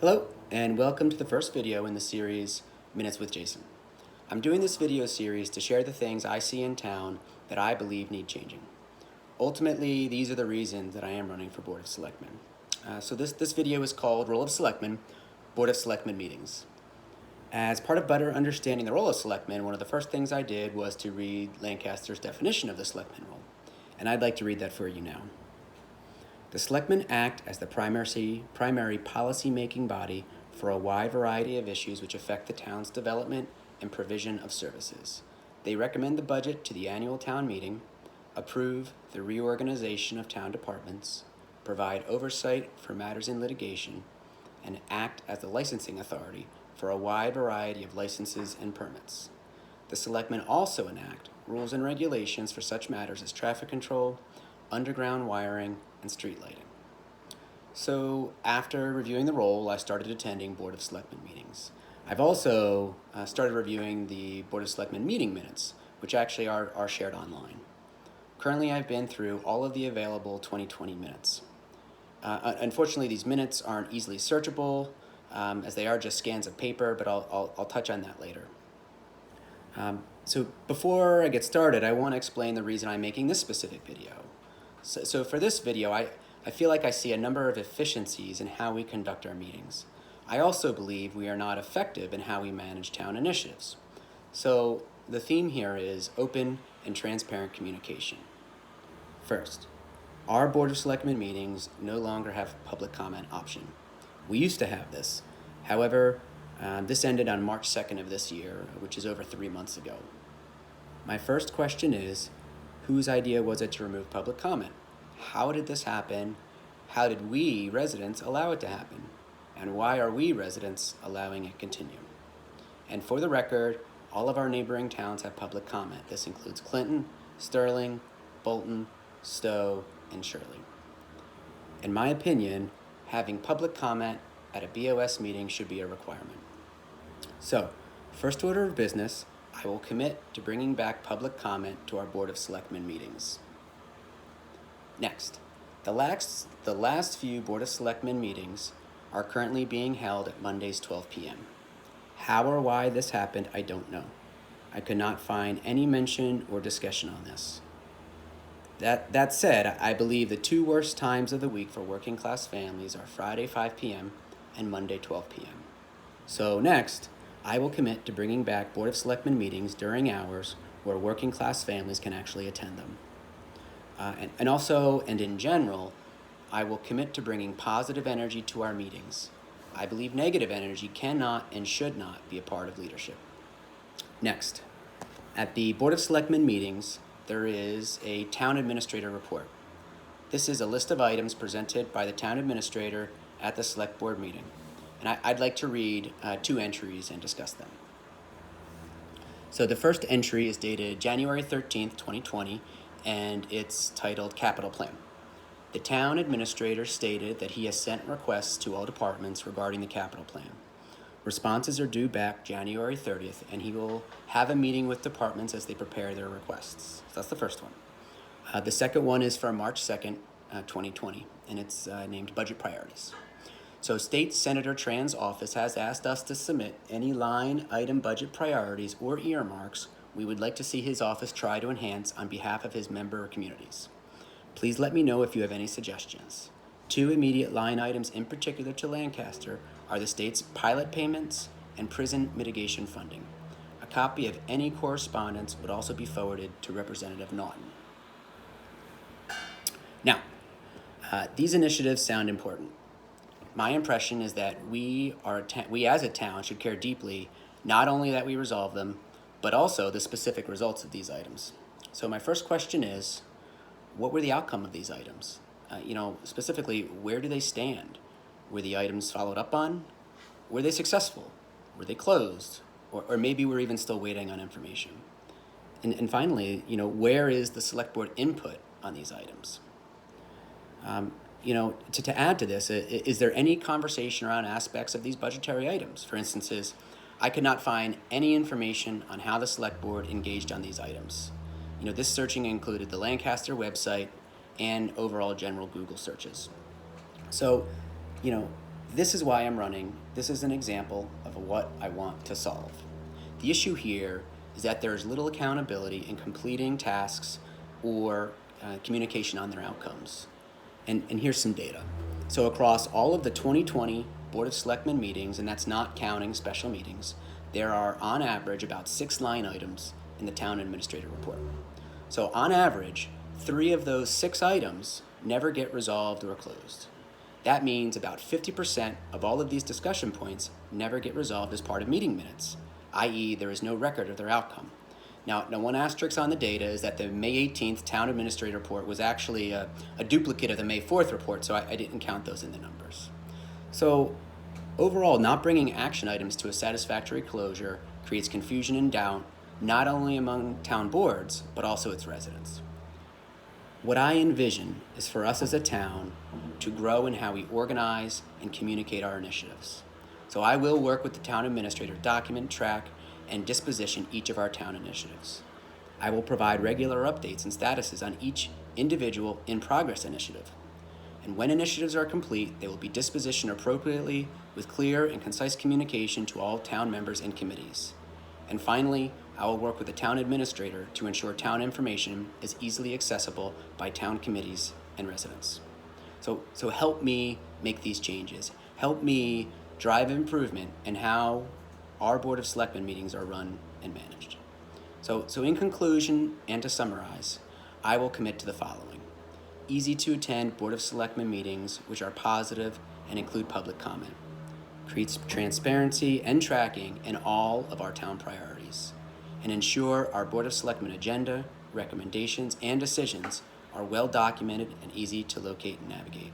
Hello, and welcome to the first video in the series, Minutes with Jason. I'm doing this video series to share the things I see in town that I believe need changing. Ultimately, these are the reasons that I am running for Board of Selectmen. So this video is called Role of Selectmen, Board of Selectmen Meetings. As part of better understanding the role of Selectmen, one of the first things I did was to read Lancaster's definition of the Selectmen role, and I'd like to read that for you now. The Selectmen act as the primary policy-making body for a wide variety of issues which affect the town's development and provision of services. They recommend the budget to the annual town meeting, approve the reorganization of town departments, provide oversight for matters in litigation, and act as the licensing authority for a wide variety of licenses and permits. The Selectmen also enact rules and regulations for such matters as traffic control, underground wiring, and street lighting. So after reviewing the role, I started attending Board of Selectmen meetings. I've also started reviewing the Board of Selectmen meeting minutes, which actually are shared online. Currently, I've been through all of the available 2020 minutes. Unfortunately, these minutes aren't easily searchable, as they are just scans of paper, but I'll touch on that later. So before I get started, I want to explain the reason I'm making this specific video. So for this video, I feel like I see a number of efficiencies in how we conduct our meetings. I also believe we are not effective in how we manage town initiatives. So the theme here is open and transparent communication. First, our Board of Selectmen meetings no longer have public comment option. We used to have this. However, this ended on March 2nd of this year, which is over 3 months ago. My first question is, whose idea was it to remove public comment? How did this happen? How did we, residents, allow it to happen? And why are we, residents, allowing it continue? And for the record, all of our neighboring towns have public comment. This includes Clinton, Sterling, Bolton, Stowe, and Shirley. In my opinion, having public comment at a BOS meeting should be a requirement. So, first order of business, I will commit to bringing back public comment to our Board of Selectmen meetings. Next, the last few Board of Selectmen meetings are currently being held at Mondays 12 p.m. How or why this happened, I don't know. I could not find any mention or discussion on this. That said, I believe the two worst times of the week for working class families are Friday 5 p.m. and Monday 12 p.m. So next, I will commit to bringing back Board of Selectmen meetings during hours where working class families can actually attend them. And in general, I will commit to bringing positive energy to our meetings. I believe negative energy cannot and should not be a part of leadership. Next, at the Board of Selectmen meetings, there is a town administrator report. This is a list of items presented by the town administrator at the select board meeting. And I'd like to read 2 entries and discuss them. So the first entry is dated January 13th, 2020, and it's titled Capital Plan. The town administrator stated that he has sent requests to all departments regarding the capital plan. Responses are due back January 30th, and he will have a meeting with departments as they prepare their requests. So that's the first one. The second one is from March 2nd, 2020, and it's named Budget Priorities. So State Senator Tran's office has asked us to submit any line item budget priorities or earmarks we would like to see his office try to enhance on behalf of his member communities. Please let me know if you have any suggestions. 2 immediate line items in particular to Lancaster are the state's pilot payments and prison mitigation funding. A copy of any correspondence would also be forwarded to Representative Naughton. Now, these initiatives sound important. My impression is that we as a town should care deeply, not only that we resolve them, but also the specific results of these items. So my first question is, what were the outcome of these items? Specifically, where do they stand? Were the items followed up on? Were they successful? Were they closed? Or maybe we're even still waiting on information. And finally, where is the select board input on these items? To add to this, is there any conversation around aspects of these budgetary items? For instance, I could not find any information on how the select board engaged on these items. This searching included the Lancaster website and overall general Google searches. So, this is why I'm running. This is an example of what I want to solve. The issue here is that there's little accountability in completing tasks or communication on their outcomes. And here's some data. So across all of the 2020 Board of Selectmen meetings, and that's not counting special meetings, there are on average about 6 line items in the town administrator report. So on average, 3 of those 6 items never get resolved or closed. That means about 50% of all of these discussion points never get resolved as part of meeting minutes, i.e. there is no record of their outcome. Now, one asterisk on the data is that the May 18th town administrator report was actually a duplicate of the May 4th report, so I didn't count those in the numbers. So overall, not bringing action items to a satisfactory closure creates confusion and doubt, not only among town boards, but also its residents. What I envision is for us as a town to grow in how we organize and communicate our initiatives. So I will work with the town administrator to document, track, and disposition each of our town initiatives. I will provide regular updates and statuses on each individual in-progress initiative. And when initiatives are complete, they will be dispositioned appropriately with clear and concise communication to all town members and committees. And finally, I will work with the town administrator to ensure town information is easily accessible by town committees and residents. So help me make these changes. Help me drive improvement in how our Board of Selectmen meetings are run and managed. So in conclusion, and to summarize, I will commit to the following. Easy to attend Board of Selectmen meetings which are positive and include public comment. Creates transparency and tracking in all of our town priorities. And ensure our Board of Selectmen agenda, recommendations, and decisions are well documented and easy to locate and navigate.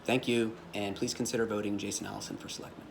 Thank you, and please consider voting Jason Allison for Selectman.